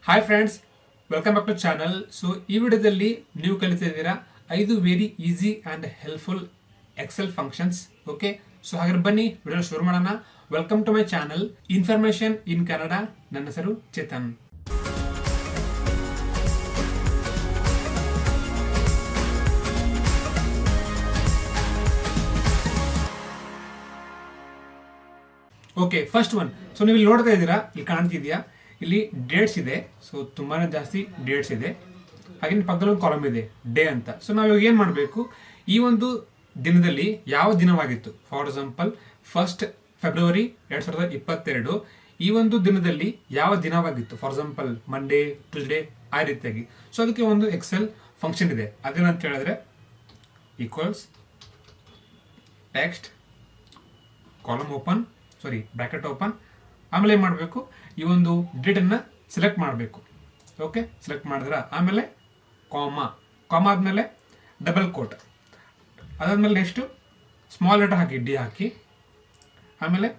Hi friends, welcome back to channel. So ಈ ವಿಡಿಯೋದಲ್ಲಿ ನೀವು ಕಲಿತಿದ್ದೀರಾ 5 very easy and helpful Excel functions. Okay, so ಹಾಗಾದ್ರೆ ಬನ್ನಿ ವಿಡಿಯೋ ಶುರು ಮಾಡೋಣ. Welcome to my channel information in Kannada. ನನ್ನ ಹೆಸರು Chetan. Okay, first one. So ನೀವು ಇಲ್ಲಿ ನೋಡ್ತಾ ಇದ್ದೀರಾ, ಇಲ್ಲಿ ಕಾಣ್ತಿದ್ಯಾ, ಇಲ್ಲಿ ಡೇಟ್ಸ್ ಇದೆ. ಸೊ ತುಂಬಾನೇ ಜಾಸ್ತಿ ಡೇಟ್ಸ್ ಇದೆ. ಹಾಗೆ ಪಕ್ಕದಲ್ಲಿ ಒಂದು ಕಾಲಮ್ ಇದೆ ಡೇ ಅಂತ. ಸೊ ನಾವು ಇವಾಗ ಏನು ಮಾಡಬೇಕು, ಈ ಒಂದು ದಿನದಲ್ಲಿ ಯಾವ ದಿನವಾಗಿತ್ತು, ಫಾರ್ ಎಕ್ಸಾಂಪಲ್ 1 ಫೆಬ್ರವರಿ 2022, ಈ ಒಂದು ದಿನದಲ್ಲಿ ಯಾವ ದಿನವಾಗಿತ್ತು, ಫಾರ್ ಎಕ್ಸಾಂಪಲ್ ಮಂಡೇ, ಟ್ಯೂಸ್ಡೇ, ಆ ರೀತಿಯಾಗಿ. ಸೊ ಅದಕ್ಕೆ ಒಂದು ಎಕ್ಸೆಲ್ ಫಂಕ್ಷನ್ ಇದೆ. ಅದೇನಂತ ಹೇಳಿದ್ರೆ equals text column open, bracket open. ಆಮೇಲೆ ಏನು ಮಾಡಬೇಕು, ಈ ಒಂದು ಡೇಟನ್ನು ಸೆಲೆಕ್ಟ್ ಮಾಡಬೇಕು. ಓಕೆ, ಸೆಲೆಕ್ಟ್ ಮಾಡಿದ್ರೆ ಆಮೇಲೆ ಕಾಮ ಆದಮೇಲೆ ಡಬಲ್ ಕೋಟ್, ಅದಾದಮೇಲೆ ನೆಕ್ಸ್ಟು ಸ್ಮಾಲ್ ಲೆಟರ್ ಹಾಕಿ, ಡಿ ಹಾಕಿ, ಆಮೇಲೆ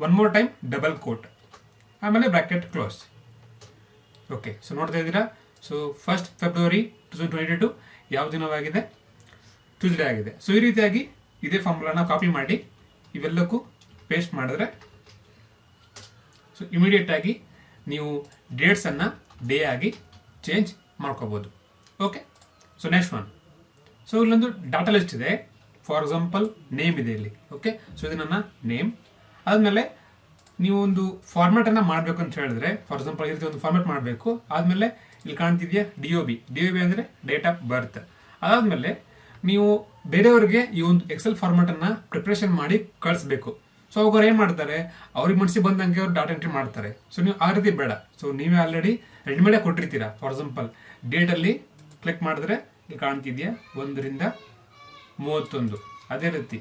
one more time double quote, ಆಮೇಲೆ ಬ್ರಾಕೆಟ್ ಕ್ಲೋಸ್. ಓಕೆ, ಸೊ ನೋಡ್ತಾ ಇದ್ದೀರಾ. ಸೊ 1 ಫೆಬ್ರವರಿ 2022 ಯಾವ ದಿನವಾಗಿದೆ, ಟ್ಯೂಸ್ಡೇ ಆಗಿದೆ. ಸೊ ಈ ರೀತಿಯಾಗಿ ಇದೇ ಫಾರ್ಮುಲಾನ ಕಾಪಿ ಮಾಡಿ ಇವೆಲ್ಲಕ್ಕೂ ಪೇಸ್ಟ್ ಮಾಡಿದ್ರೆ ಸೊ ಇಮಿಡಿಯೇಟ್ ಆಗಿ ನೀವು ಡೇಟ್ಸನ್ನು ಡೇ ಆಗಿ ಚೇಂಜ್ ಮಾಡ್ಕೋಬೋದು. Okay, so next one. So ಇಲ್ಲೊಂದು ಡಾಟಾ ಲಿಸ್ಟ್ ಇದೆ. ಫಾರ್ ಎಕ್ಸಾಂಪಲ್ ನೇಮ್ ಇದೆ ಇಲ್ಲಿ. ಓಕೆ, ಸೊ ಇದು ನನ್ನ ನೇಮ್. ಆದಮೇಲೆ ನೀವು ಒಂದು ಫಾರ್ಮ್ಯಾಟನ್ನು ಮಾಡಬೇಕು ಅಂತ ಹೇಳಿದ್ರೆ, ಫಾರ್ ಎಕ್ಸಾಂಪಲ್ ಈ ರೀತಿ ಒಂದು ಫಾರ್ಮ್ಯಾಟ್ ಮಾಡಬೇಕು. ಆದಮೇಲೆ ಇಲ್ಲಿ ಕಾಣ್ತಿದೆಯಾ DOB ಅಂದರೆ ಡೇಟ್ ಆಫ್ ಬರ್ತ್. ಅದಾದಮೇಲೆ ನೀವು ಬೇರೆಯವರಿಗೆ ಈ ಒಂದು ಎಕ್ಸೆಲ್ ಫಾರ್ಮ್ಯಾಟನ್ನು ಪ್ರಿಪ್ರೇಷನ್ ಮಾಡಿ ಕಳಿಸ್ಬೇಕು. ಸೊ ಅವ್ರು ಏನು ಮಾಡ್ತಾರೆ, ಅವ್ರಿಗೆ ಮನಸ್ಸಿಗೆ ಬಂದಂಗೆ ಅವ್ರು ಡಾಟಾ ಎಂಟ್ರಿ ಮಾಡ್ತಾರೆ. ಸೊ ನೀವು ಆ ರೀತಿ ಬೇಡ. ಸೊ ನೀವೇ ಆಲ್ರೆಡಿ ರೆಡಿಮೇಡಾಗಿ ಕೊಟ್ಟಿರ್ತೀರಾ. ಫಾರ್ ಎಕ್ಸಾಂಪಲ್ ಡೇಟಲ್ಲಿ ಕ್ಲಿಕ್ ಮಾಡಿದ್ರೆ ಇಲ್ಲಿ ಕಾಣ್ತಿದ್ಯಾ 1 ರಿಂದ 31. ಅದೇ ರೀತಿ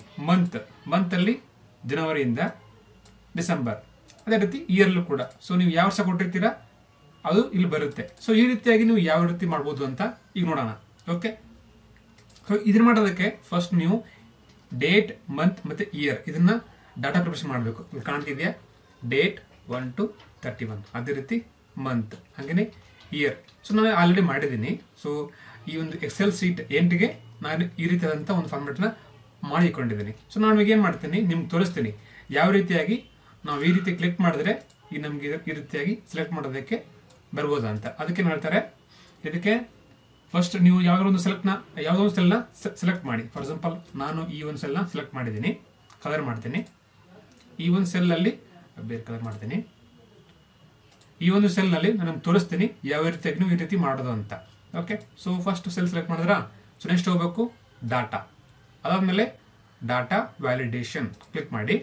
ಮಂತಲ್ಲಿ ಜನವರಿಯಿಂದ ಡಿಸೆಂಬರ್, ಅದೇ ರೀತಿ ಇಯರ್ಲು ಕೂಡ. ಸೊ ನೀವು ಯಾವ ವರ್ಷ ಕೊಟ್ಟಿರ್ತೀರಾ ಅದು ಇಲ್ಲಿ ಬರುತ್ತೆ. ಸೊ ಈ ರೀತಿಯಾಗಿ ನೀವು ಯಾವ ರೀತಿ ಮಾಡ್ಬೋದು ಅಂತ ಈಗ ನೋಡೋಣ. ಓಕೆ, ಸೊ ಇದನ್ನ ಮಾಡೋದಕ್ಕೆ ಫಸ್ಟ್ ನೀವು ಡೇಟ್, ಮಂತ್ ಮತ್ತು ಇಯರ್ ಇದನ್ನ ಡಾಟಾ ಪ್ರಿಪರೇಷನ್ ಮಾಡಬೇಕು. ಇಲ್ಲಿ ಕಾಣ್ತಿದೆಯಾ ಡೇಟ್ 1 to 31, ಅದೇ ರೀತಿ ಮಂತ್, ಹಾಗೆಯೇ ಇಯರ್. ಸೊ ನಾನು ಆಲ್ರೆಡಿ ಮಾಡಿದ್ದೀನಿ. ಸೊ ಈ ಒಂದು ಎಕ್ಸೆಲ್ ಶೀಟ್ 8ಗೆ ನಾನು ಈ ರೀತಿಯಾದಂಥ ಒಂದು ಫಾರ್ಮೆಟ್ನ ಮಾಡಿಕೊಂಡಿದ್ದೀನಿ. ಸೊ ನಾನು ಈಗ ಏನು ಮಾಡ್ತೀನಿ, ನಿಮ್ಗೆ ತೋರಿಸ್ತೀನಿ ಯಾವ ರೀತಿಯಾಗಿ ನಾವು ಈ ರೀತಿ ಕ್ಲಿಕ್ ಮಾಡಿದ್ರೆ ಈ ನಮಗೆ ಈ ರೀತಿಯಾಗಿ ಸೆಲೆಕ್ಟ್ ಮಾಡೋದಕ್ಕೆ ಬರ್ಬೋದಾ ಅಂತ. ಅದಕ್ಕೆ ಏನು ಹೇಳ್ತಾರೆ, ಇದಕ್ಕೆ ಫಸ್ಟ್ ನೀವು ಯಾವುದೋ ಒಂದು ಸೆಲ್ನ ಸೆಲೆಕ್ಟ್ ಮಾಡಿ. ಫಾರ್ ಎಕ್ಸಾಂಪಲ್ ನಾನು ಈ ಒಂದು ಸೆಲ್ನ ಸೆಲೆಕ್ಟ್ ಮಾಡಿದ್ದೀನಿ, ಕಲರ್ ಮಾಡ್ತೀನಿ. ಈ ಒಂದು ಸೆಲ್ನಲ್ಲಿ ಬೇರೆ ಕಲರ್ ಮಾಡ್ತೀನಿ. ಈ ಒಂದು ಸೆಲ್ನಲ್ಲಿ ನಾನು ತೋರಿಸ್ತೀನಿ ಯಾವ ರೀತಿಯಾಗಿ ನೀವು ಈ ರೀತಿ ಮಾಡೋದು ಅಂತ. Okay, so first cell select ಮಾಡಿದ್ರಾ. ಸೊ ನೆಕ್ಸ್ಟ್ ಹೋಗಬೇಕು ಡಾಟಾ. ಅದಾದಮೇಲೆ ಡಾಟಾ ವ್ಯಾಲಿಡೇಷನ್ ಕ್ಲಿಕ್ ಮಾಡಿ.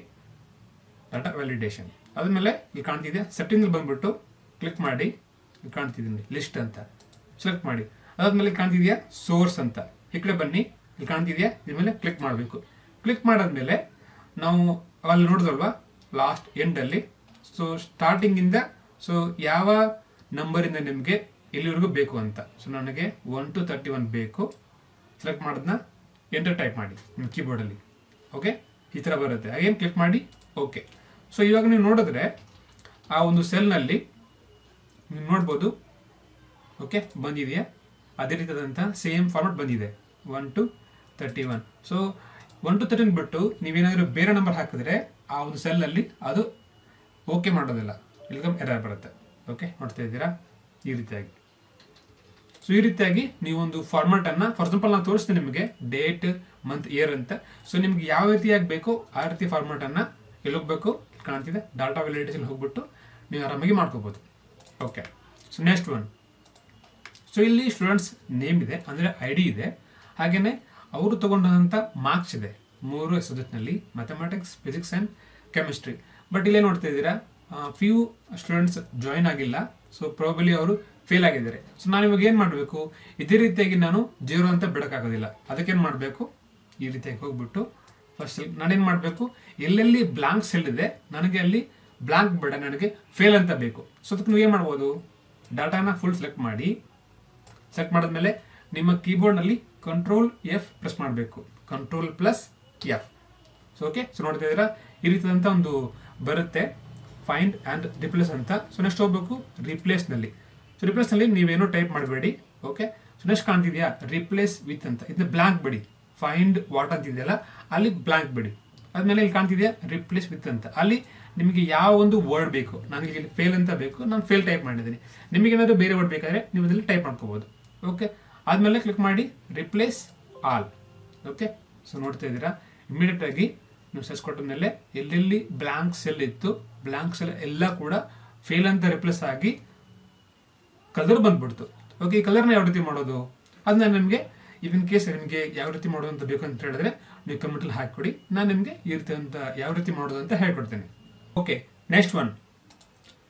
ಡಾಟಾ ವ್ಯಾಲಿಡೇಷನ್ ಆದಮೇಲೆ ಇಲ್ಲಿ ಕಾಣ್ತಿದೆ ಸೆಟ್ಟಿಂಗ್ ಬಂದ್ಬಿಟ್ಟು ಕ್ಲಿಕ್ ಮಾಡಿ. ಇಲ್ಲಿ ಕಾಣ್ತಿದ್ದೀನಿ ಲಿಸ್ಟ್ ಅಂತ ಸೆಲೆಕ್ಟ್ ಮಾಡಿ. ಅದಾದ್ಮೇಲೆ ಕಾಣ್ತಿದೆಯಾ ಸೋರ್ಸ್ ಅಂತ, ಈ ಕಡೆ ಬನ್ನಿ. ಇಲ್ಲಿ ಕಾಣ್ತಿದೆಯಾ ಇದ್ರ ಮೇಲೆ ಕ್ಲಿಕ್ ಮಾಡಬೇಕು. ಕ್ಲಿಕ್ ಮಾಡಾದ್ಮೇಲೆ ನಾವು ಅಲ್ಲಿ ನೋಡಿದಲ್ವಾ ಲಾಸ್ಟ್ ಎಂಡಲ್ಲಿ. ಸೊ ಸ್ಟಾರ್ಟಿಂಗಿಂದ ಸೊ ಯಾವ ನಂಬರಿಂದ ನಿಮಗೆ ಎಲ್ಲಿವರೆಗೂ ಬೇಕು ಅಂತ. ಸೊ ನನಗೆ 1 to 31 ಬೇಕು. ಸೆಲೆಕ್ಟ್ ಮಾಡೋದನ್ನ ಎಂಟರ್ ಟೈಪ್ ಮಾಡಿ ನಿಮ್ಮ ಕೀಬೋರ್ಡಲ್ಲಿ. ಓಕೆ, ಈ ಥರ ಬರುತ್ತೆ. ಹಾಗೇನು ಕ್ಲಿಕ್ ಮಾಡಿ ಓಕೆ. ಸೊ ಇವಾಗ ನೀವು ನೋಡಿದ್ರೆ ಆ ಒಂದು ಸೆಲ್ನಲ್ಲಿ ನೀವು ನೋಡ್ಬೋದು. ಓಕೆ, ಬಂದಿದೆಯಾ ಅದೇ ರೀತಿಯಾದಂಥ ಸೇಮ್ ಫಾರ್ಮೆಟ್ ಬಂದಿದೆ 1 to 31. ಸೊ 1 to 31 ಬಿಟ್ಟು ನೀವೇನಾದರೂ ಬೇರೆ ನಂಬರ್ ಹಾಕಿದ್ರೆ ಆ ಒಂದು ಸೆಲ್ನಲ್ಲಿ ಅದು ಓಕೆ ಮಾಡೋದಿಲ್ಲ, ಇಲ್ಲಿಗೆ ಎರರ್ ಬರುತ್ತೆ. ಓಕೆ, ನೋಡ್ತಾ ಇದ್ದೀರಾ ಈ ರೀತಿಯಾಗಿ. ಸೊ ಈ ರೀತಿಯಾಗಿ ನೀವೊಂದು ಫಾರ್ಮ್ಯಾಟನ್ನು, ಫಾರ್ ಎಕ್ಸಾಂಪಲ್ ನಾನು ತೋರಿಸ್ತೀನಿ ನಿಮಗೆ ಡೇಟ್, ಮಂತ್, ಇಯರ್ ಅಂತ. ಸೊ ನಿಮ್ಗೆ ಯಾವ ರೀತಿಯಾಗಿ ಬೇಕೋ ಆ ರೀತಿ ಫಾರ್ಮ್ಯಾಟನ್ನು ಎಲ್ಲಿ ಹೋಗಬೇಕು ಕಾಣ್ತಿದೆ ಡಾಟಾ ವ್ಯಾಲಿಡೇಷನ್ ಹೋಗ್ಬಿಟ್ಟು ನೀವು ಆರಾಮಾಗಿ ಮಾಡ್ಕೋಬೋದು. Okay, so next one. So ಇಲ್ಲಿ ಸ್ಟೂಡೆಂಟ್ಸ್ ನೇಮ್ ಇದೆ, ಅಂದರೆ ID ಇದೆ. ಹಾಗೆಯೇ ಅವರು ತಗೊಂಡಂಥ ಮಾರ್ಕ್ಸ್ ಇದೆ 3 ಸಬ್ಜೆಕ್ಟ್ನಲ್ಲಿ, mathematics, physics and chemistry. But ಇಲ್ಲೇ ನೋಡ್ತಾ ಇದ್ದೀರಾ ಫ್ಯೂ ಸ್ಟೂಡೆಂಟ್ಸ್ ಜಾಯಿನ್ ಆಗಿಲ್ಲ. ಸೊ ಪ್ರಾಬಲಿ ಅವರು ಫೇಲ್ ಆಗಿದ್ದಾರೆ. ಸೊ ನಾನು ಇವಾಗ ಏನು ಮಾಡಬೇಕು, ಇದೇ ರೀತಿಯಾಗಿ ನಾನು 0 ಅಂತ ಬಿಡೋಕ್ಕಾಗೋದಿಲ್ಲ. ಅದಕ್ಕೇನು ಮಾಡಬೇಕು, ಈ ರೀತಿಯಾಗಿ ಹೋಗ್ಬಿಟ್ಟು ಫಸ್ಟ್ ನಾನೇನು ಮಾಡಬೇಕು, ಎಲ್ಲೆಲ್ಲಿ ಬ್ಲಾಂಕ್ ಸೆಲ್ ಇದೆ ನನಗೆ ಅಲ್ಲಿ ಬ್ಲಾಂಕ್ ಬೇಡ, ನನಗೆ ಫೇಲ್ ಅಂತ ಬೇಕು. ಸೊ ಅದಕ್ಕೆ ನೀವು ಏನು ಮಾಡ್ಬೋದು, ಡಾಟಾನ ಫುಲ್ ಸೆಲೆಕ್ಟ್ ಮಾಡಿ. ಸೆಲೆಕ್ಟ್ ಮಾಡಿದ್ಮೇಲೆ ನಿಮ್ಮ ಕೀಬೋರ್ಡ್ನಲ್ಲಿ Ctrl+F ಪ್ರೆಸ್ ಮಾಡಬೇಕು, Ctrl+F. ಸೊ ಓಕೆ, ಸೊ ನೋಡ್ತಾ ಇದ್ದೀರಾ ಈ ರೀತಿಯಾದಂಥ ಒಂದು ಬರುತ್ತೆ ಫೈಂಡ್ ಆ್ಯಂಡ್ ರಿಪ್ಲೇಸ್ ಅಂತ. ಸೊ ನೆಕ್ಸ್ಟ್ ಹೋಗ್ಬೇಕು ರಿಪ್ಲೇಸ್ನಲ್ಲಿ. ಸೊ ರಿಪ್ಲೇಸ್ನಲ್ಲಿ ನೀವೇನೋ ಟೈಪ್ ಮಾಡಬೇಡಿ. ಓಕೆ, ಸೊ ನೆಕ್ಸ್ಟ್ ಕಾಣ್ತಿದ್ಯಾ ರಿಪ್ಲೇಸ್ ವಿತ್ ಅಂತ, ಇದು ಬ್ಲಾಂಕ್ ಬಿಡಿ. ಫೈಂಡ್ ವಾಟ್ ಅಂತ ಇದೆಯಲ್ಲ ಅಲ್ಲಿ ಬ್ಲಾಂಕ್ ಬಿಡಿ. ಆದ್ಮೇಲೆ ಇಲ್ಲಿ ಕಾಣ್ತಿದ್ಯಾ ರಿಪ್ಲೇಸ್ ವಿತ್ ಅಂತ, ಅಲ್ಲಿ ನಿಮಗೆ ಯಾವ ಒಂದು ವರ್ಡ್ ಬೇಕು. ನನಗೆ ಇಲ್ಲಿ ಫೇಲ್ ಅಂತ ಬೇಕು, ನಾನು ಫೇಲ್ ಟೈಪ್ ಮಾಡಿದ್ದೀನಿ. ನಿಮಗೇನಾದರೂ ಬೇರೆ ವರ್ಡ್ ಬೇಕಾದರೆ ನೀವು ಅದರಲ್ಲಿ ಟೈಪ್ ಮಾಡ್ಕೋಬೋದು. ಓಕೆ, ಆದಮೇಲೆ ಕ್ಲಿಕ್ ಮಾಡಿ ರಿಪ್ಲೇಸ್ ಆಲ್. ಓಕೆ, ಸೊ ನೋಡ್ತಾ ಇದ್ದೀರಾ ಇಮಿಡಿಯೇಟ್ ಆಗಿ ನೀವು ಸರ್ಚ್ ಕೊಟ್ಟ ಮೇಲೆ ಎಲ್ಲೆಲ್ಲಿ ಬ್ಲಾಂಕ್ ಸೆಲ್ ಇತ್ತು, ಬ್ಲಾಂಕ್ ಸೆಲ್ ಎಲ್ಲ ಕೂಡ ಫೇಲ್ ಅಂತ ರಿಪ್ಲೇಸ್ ಆಗಿ ಕಲರ್ ಬಂದ್ಬಿಡ್ತು. ಓಕೆ, ಈ ಕಲರ್ನ ಯಾವ ರೀತಿ ಮಾಡೋದು ಅದನ್ನ ನಿಮಗೆ ಇನ್ ಕೇಸ್ ನಿಮಗೆ ಯಾವ ರೀತಿ ಮಾಡೋದು ಅಂತ ಬೇಕು ಅಂತ ಹೇಳಿದ್ರೆ ನೀವು ಕಮೆಂಟಲ್ಲಿ ಹಾಕಿಕೊಡಿ. ನಾನು ನಿಮಗೆ ಈ ರೀತಿ ಅಂತ ಯಾವ ರೀತಿ ಮಾಡೋದು ಅಂತ ಹೇಳ್ಕೊಡ್ತೇನೆ. Okay, next one.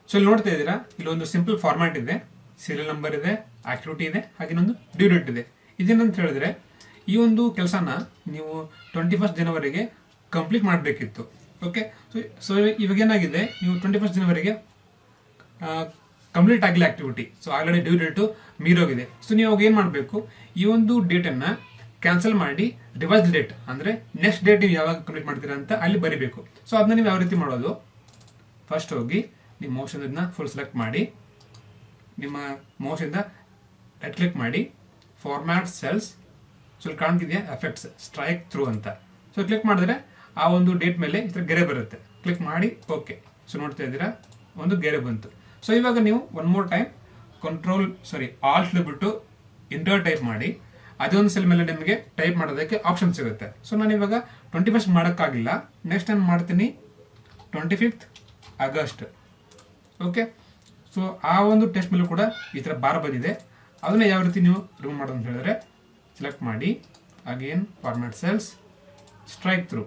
ಸೊ ಇಲ್ಲಿ ನೋಡ್ತಾ ಇದ್ದೀರಾ ಇಲ್ಲೊಂದು ಸಿಂಪಲ್ ಫಾರ್ಮ್ಯಾಟ್ ಇದೆ, ಸೀರಿಯಲ್ ನಂಬರ್ ಇದೆ, ಆಕ್ಟಿವಿಟಿ ಇದೆ, ಹಾಗೆ ಇನ್ನೊಂದು ಡ್ಯೂ ಡೇಟ್ ಇದೆ. ಇದೇನಂತ ಹೇಳಿದ್ರೆ ಈ ಒಂದು ಕೆಲಸನ ನೀವು 21 ಜನವರಿಗೆ ಕಂಪ್ಲೀಟ್ ಮಾಡಬೇಕಿತ್ತು. ಓಕೆ, ಸೊ ಇವಾಗ ಏನಾಗಿದೆ, ನೀವು 21 ಜನವರಿಗೆ ಕಂಪ್ಲೀಟ್ ಆಗಿಲ್ಲ activity. So already due date ಮೀರೋಗಿದೆ. ಸೊ ನೀವು ಅವಾಗ ಏನು ಮಾಡಬೇಕು, ಈ ಒಂದು ಡೇಟನ್ನು ಕ್ಯಾನ್ಸಲ್ ಮಾಡಿ ರಿವೈಸ್ ಡೇಟ್ ಅಂದರೆ ನೆಕ್ಸ್ಟ್ ಡೇಟ್ ನೀವು ಯಾವಾಗ ಕಂಪ್ಲೀಟ್ ಮಾಡ್ತೀರಾ ಅಂತ ಅಲ್ಲಿ ಬರೀಬೇಕು. ಸೊ ಅದನ್ನ ನೀವು ಯಾವ ರೀತಿ ಮಾಡೋದು, ಫಸ್ಟ್ ಹೋಗಿ ನಿಮ್ಮ ಮೌಸಿಂದ ಇದನ್ನ ಫುಲ್ ಸೆಲೆಕ್ಟ್ ಮಾಡಿ, ನಿಮ್ಮ ಮೌಸಿಂದ ರೈಟ್ ಕ್ಲಿಕ್ ಮಾಡಿ, ಫಾರ್ಮ್ಯಾಟ್ ಸೆಲ್ಸ್. ಸೊ ಇಲ್ಲಿ ಕಾಣ್ತಿದೆಯಾ ಎಫೆಕ್ಟ್ಸ್ ಸ್ಟ್ರೈಕ್ ಥ್ರೂ ಅಂತ. ಸೊ ಕ್ಲಿಕ್ ಮಾಡಿದ್ರೆ ಆ ಒಂದು ಡೇಟ್ ಮೇಲೆ ಈ ಥರ ಗೆರೆ ಬರುತ್ತೆ. ಕ್ಲಿಕ್ ಮಾಡಿ ಓಕೆ. ಸೊ ನೋಡ್ತಾ ಇದ್ದೀರಾ ಒಂದು ಗೆರೆ ಬಂತು. ಸೊ ಇವಾಗ ನೀವು ಒನ್ ಮೋರ್ ಟೈಮ್ ಆಲ್ಟ್ ಬಿಟ್ಟು ಇಂಟರ್ ಟೈಪ್ ಮಾಡಿ, ಅದೊಂದು ಸೆಲ್ ಮೇಲೆ ನಿಮಗೆ ಟೈಪ್ ಮಾಡೋದಕ್ಕೆ ಆಪ್ಷನ್ ಸಿಗುತ್ತೆ. ಸೊ ನಾನು ಇವಾಗ 21 ಮಾಡೋಕ್ಕಾಗಿಲ್ಲ, ನೆಕ್ಸ್ಟ್ ನಾನು ಮಾಡ್ತೀನಿ 25 ಆಗಸ್ಟ್. ಓಕೆ, ಸೊ ಆ ಒಂದು ಟೆಸ್ಟ್ ಮೇಲೂ ಕೂಡ ಈ ಥರ ಬಾರ್ ಬಂದಿದೆ. ಅದನ್ನ ಯಾವ ರೀತಿ ನೀವು ರಿಮೂವ್ ಮಾಡೋದು ಅಂತ ಹೇಳಿದ್ರೆ ಸೆಲೆಕ್ಟ್ ಮಾಡಿ, again format cells, strike through.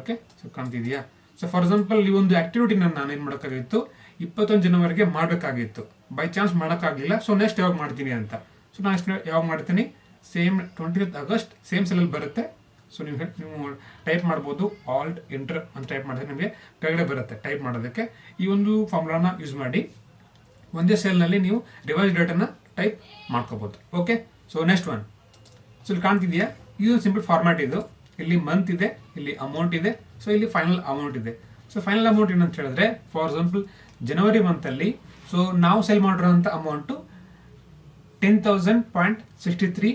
Okay, so ಕಾಣ್ತಿದೆಯಾ. ಸೊ ಫಾರ್ ಎಕ್ಸಾಂಪಲ್ ಈ ಒಂದು ಆಕ್ಟಿವಿಟಿನ ನಾನು ಏನು ಮಾಡೋಕ್ಕಾಗಿತ್ತು, 21 ಜನವರಿಗೆ ಮಾಡಬೇಕಾಗಿತ್ತು. ಬೈ ಚಾನ್ಸ್ ಮಾಡೋಕ್ಕಾಗಲಿಲ್ಲ. ಸೊ ನೆಕ್ಸ್ಟ್ ಯಾವಾಗ ಮಾಡ್ತೀನಿ ಅಂತ. ಸೊ ನಾನು ನೆಕ್ಸ್ಟ್ ಯಾವಾಗ ಮಾಡ್ತೀನಿ, ಸೇಮ್ 25 ಆಗಸ್ಟ್ ಸೇಮ್ ಸೆಲ್ಲಲ್ಲಿ ಬರುತ್ತೆ. ಸೊ ನೀವು ಟೈಪ್ ಮಾಡ್ಬೋದು, ಆಲ್ಟ್ ಎಂಟರ್ ಅಂತ ಟೈಪ್ ಮಾಡಿದ್ರೆ ನಿಮಗೆ ಕೆಳಗಡೆ ಬರುತ್ತೆ ಟೈಪ್ ಮಾಡೋದಕ್ಕೆ. ಈ ಒಂದು ಫಾರ್ಮುಲಾನ ಯೂಸ್ ಮಾಡಿ ಒಂದೇ ಸೆಲ್ನಲ್ಲಿ ನೀವು ರಿವೈಸ್ ಡೇಟನ್ನು ಟೈಪ್ ಮಾಡ್ಕೋಬೋದು. Okay, so next one. So ಇಲ್ಲಿ ಕಾಣ್ತಿದೆಯಾ, ಇದು ಸಿಂಪಲ್ ಫಾರ್ಮ್ಯಾಟ್. ಇದು ಇಲ್ಲಿ ಮಂತ್ ಇದೆ, ಇಲ್ಲಿ ಅಮೌಂಟ್ ಇದೆ, ಸೊ ಇಲ್ಲಿ ಫೈನಲ್ ಅಮೌಂಟ್ ಇದೆ. ಸೊ ಫೈನಲ್ ಅಮೌಂಟ್ ಏನಂತ ಹೇಳಿದ್ರೆ ಫಾರ್ ಎಕ್ಸಾಂಪಲ್ ಜನವರಿ ಮಂತಲ್ಲಿ ಸೊ ನಾವು ಸೆಲ್ ಮಾಡಿರೋಂಥ ಅಮೌಂಟು 10,000.63.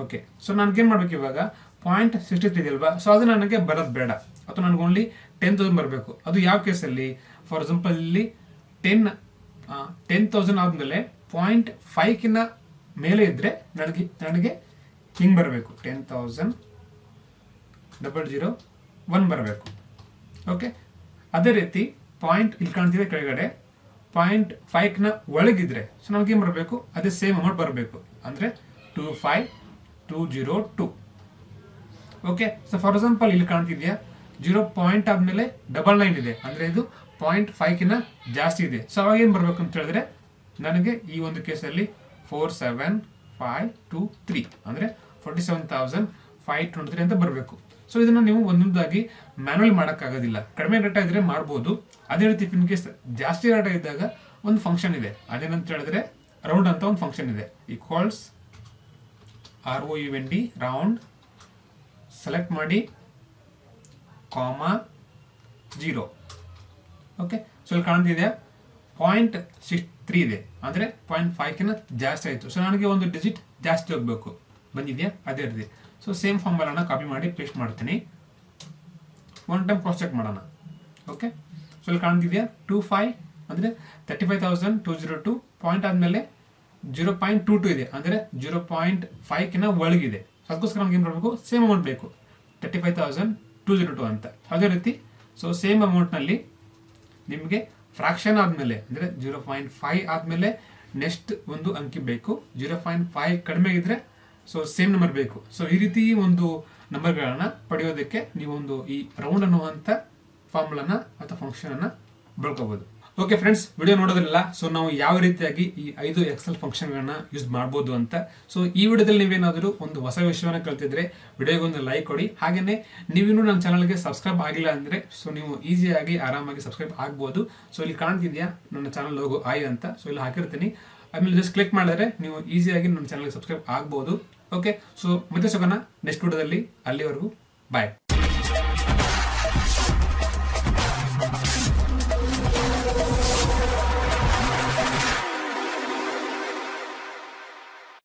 ಓಕೆ, ಸೊ ನನಗೇನು ಮಾಡಬೇಕು ಇವಾಗ 0.63 ಇದೆ ಅಲ್ವಾ. ಸೊ ಅದು ನನಗೆ ಬರೋದು ಬೇಡ, ಅಥವಾ ನನಗೆ ಓನ್ಲಿ 10,000 ಬರಬೇಕು. ಅದು ಯಾವ ಕೇಸಲ್ಲಿ, ಫಾರ್ ಎಕ್ಸಾಂಪಲ್ ಇಲ್ಲಿ 10,000 ಆದಮೇಲೆ 0.5 ಮೇಲೆ ಇದ್ದರೆ ನನಗೆ ಹಿಂಗೆ ಬರಬೇಕು, 10,000.001 ಬರಬೇಕು. ಓಕೆ, ಅದೇ ರೀತಿ ಪಾಯಿಂಟ್ ಇಲ್ಲಿ ಕಾಣ್ತಿದೆ ಕೆಳಗಡೆ 0.5 ಒಳಗಿದ್ರೆ ಸೊ ನಮಗೇನು ಬರಬೇಕು, ಅದೇ ಸೇಮ್ ಅಮೌಂಟ್ ಬರಬೇಕು, ಅಂದರೆ 25,202. ಓಕೆ, ಸೊ ಫಾರ್ ಎಕ್ಸಾಂಪಲ್ ಇಲ್ಲಿ ಕಾಣ್ತಿದೆಯಾ 0 ಪಾಯಿಂಟ್ ಆದಮೇಲೆ 99 ಇದೆ, ಅಂದರೆ ಇದು 0.5 ಜಾಸ್ತಿ ಇದೆ. ಸೊ ಅವಾಗ ಏನು ಬರಬೇಕು ಅಂತ ಹೇಳಿದ್ರೆ ನನಗೆ ಈ ಒಂದು ಕೇಸಲ್ಲಿ 47,523 ಅಂದರೆ 47,523 ಅಂತ ಬರಬೇಕು. ಸೊ ಇದನ್ನು ನೀವು ಒಂದೊಂದಾಗಿ ಮ್ಯಾನುವಲಿ ಮಾಡೋಕ್ಕಾಗೋದಿಲ್ಲ. ಕಡಿಮೆ ಡೇಟಾ ಇದ್ರೆ ಮಾಡ್ಬೋದು. ಅದೇ ರೀತಿ ಇನ್ ಕೇಸ್ ಜಾಸ್ತಿ ಡೇಟಾ ಇದ್ದಾಗ ಒಂದು ಫಂಕ್ಷನ್ ಇದೆ, ಅದೇನಂತ ಹೇಳಿದ್ರೆ ರೌಂಡ್ ಅಂತ ಒಂದು ಫಂಕ್ಷನ್ ಇದೆ. ಈಕ್ವಲ್ಸ್ ROUND ರೌಂಡ್, ಸೆಲೆಕ್ಟ್ ಮಾಡಿ, ಕಾಮಾ 0. ಓಕೆ, ಸೊ ಇಲ್ಲಿ ಕಾಣ್ತಿದೆ 0.63 ಇದೆ, ಅಂದರೆ 0.5 ಜಾಸ್ತಿ ಆಯಿತು. ಸೊ ನನಗೆ ಒಂದು ಡಿಜಿಟ್ ಜಾಸ್ತಿ ಹೋಗಬೇಕು, ಬಂದಿದೆಯಾ ಅದೇ ರೀತಿ. ಸೊ ಸೇಮ್ ಫಾರ್ಮುಲಾನ ಕಾಪಿ ಮಾಡಿ ಪೇಸ್ಟ್ ಮಾಡ್ತೀನಿ. ಒನ್ ಟೈಮ್ ಕ್ರಾಸ್ ಚೆಕ್ ಮಾಡೋಣ. ಓಕೆ, ಸೊ ಇಲ್ಲಿ ಕಾಣ್ತಿದೆಯಾ 25 ಅಂದರೆ 35,202 ಪಾಯಿಂಟ್ ಆದಮೇಲೆ 0.22 ಇದೆ, ಅಂದರೆ 0.5 ಒಳಗಿದೆ. ಸೊ ಅದಕ್ಕೋಸ್ಕರ ನಮ್ಗೆ ಏನು ಮಾಡಬೇಕು, ಸೇಮ್ ಅಮೌಂಟ್ ಬೇಕು 35,202 ಅಂತ. ಅದೇ ರೀತಿ ಸೊ ಸೇಮ್ ಅಮೌಂಟ್ನಲ್ಲಿ ನಿಮಗೆ ಫ್ರಾಕ್ಷನ್ ಆದಮೇಲೆ ಅಂದರೆ 0.5 ಆದಮೇಲೆ ನೆಕ್ಸ್ಟ್ ಒಂದು ಅಂಕಿ ಬೇಕು, 0.5 ಕಡಿಮೆ ಇದ್ದರೆ ಸೊ ಸೇಮ್ ನಂಬರ್ ಬೇಕು. ಸೊ ಈ ರೀತಿ ಒಂದು ನಂಬರ್ಗಳನ್ನ ಪಡೆಯೋದಕ್ಕೆ ನೀವೊಂದು ಈ ರೌಂಡ್ ಅನ್ನುವಂಥ ಫಾರ್ಮುಲಾನ ಅಥವಾ ಫಂಕ್ಷನ್ ಅನ್ನ ಬಳಕೋಬಹುದು. ಓಕೆ ಫ್ರೆಂಡ್ಸ್, ವಿಡಿಯೋ ನೋಡೋದ್ರಲ್ಲ, ಸೊ ನಾವು ಯಾವ ರೀತಿಯಾಗಿ ಈ 5 ಎಕ್ಸೆಲ್ ಫಂಕ್ಷನ್ಗಳನ್ನ ಯೂಸ್ ಮಾಡ್ಬೋದು ಅಂತ. ಸೊ ಈ ವಿಡಿಯೋದಲ್ಲಿ ನೀವೇನಾದರೂ ಒಂದು ಹೊಸ ವಿಷಯವನ್ನು ಕಲ್ತಿದ್ರೆ ವಿಡಿಯೋಗೆ ಒಂದು ಲೈಕ್ ಕೊಡಿ. ಹಾಗೆಯೇ ನೀವಿನ್ನೂ ನನ್ನ ಚಾನಲ್ಗೆ ಸಬ್ಸ್ಕ್ರೈಬ್ ಆಗಿಲ್ಲ ಅಂದರೆ ಸೊ ನೀವು ಈಸಿಯಾಗಿ ಆರಾಮಾಗಿ ಸಬ್ಸ್ಕ್ರೈಬ್ ಆಗ್ಬೋದು. ಸೊ ಇಲ್ಲಿ ಕಾಣ್ತಿದೆಯಾ ನನ್ನ ಚಾನಲ್ ಲೋಗೋ ಅಂತ, ಸೊ ಇಲ್ಲಿ ಹಾಕಿರ್ತೀನಿ. ಆಮೇಲೆ ಜಸ್ಟ್ ಕ್ಲಿಕ್ ಮಾಡಿದ್ರೆ ನೀವು ಈಸಿಯಾಗಿ ನನ್ನ ಚಾನಲ್ಗೆ ಸಬ್ಸ್ಕ್ರೈಬ್ ಆಗ್ಬೋದು. ಓಕೆ, ಸೊ ಮತ್ತೆ ಸಿಗೋಣ ನೆಕ್ಸ್ಟ್ ವಿಡಿಯೋದಲ್ಲಿ. ಅಲ್ಲಿವರೆಗೂ ಬಾಯ್.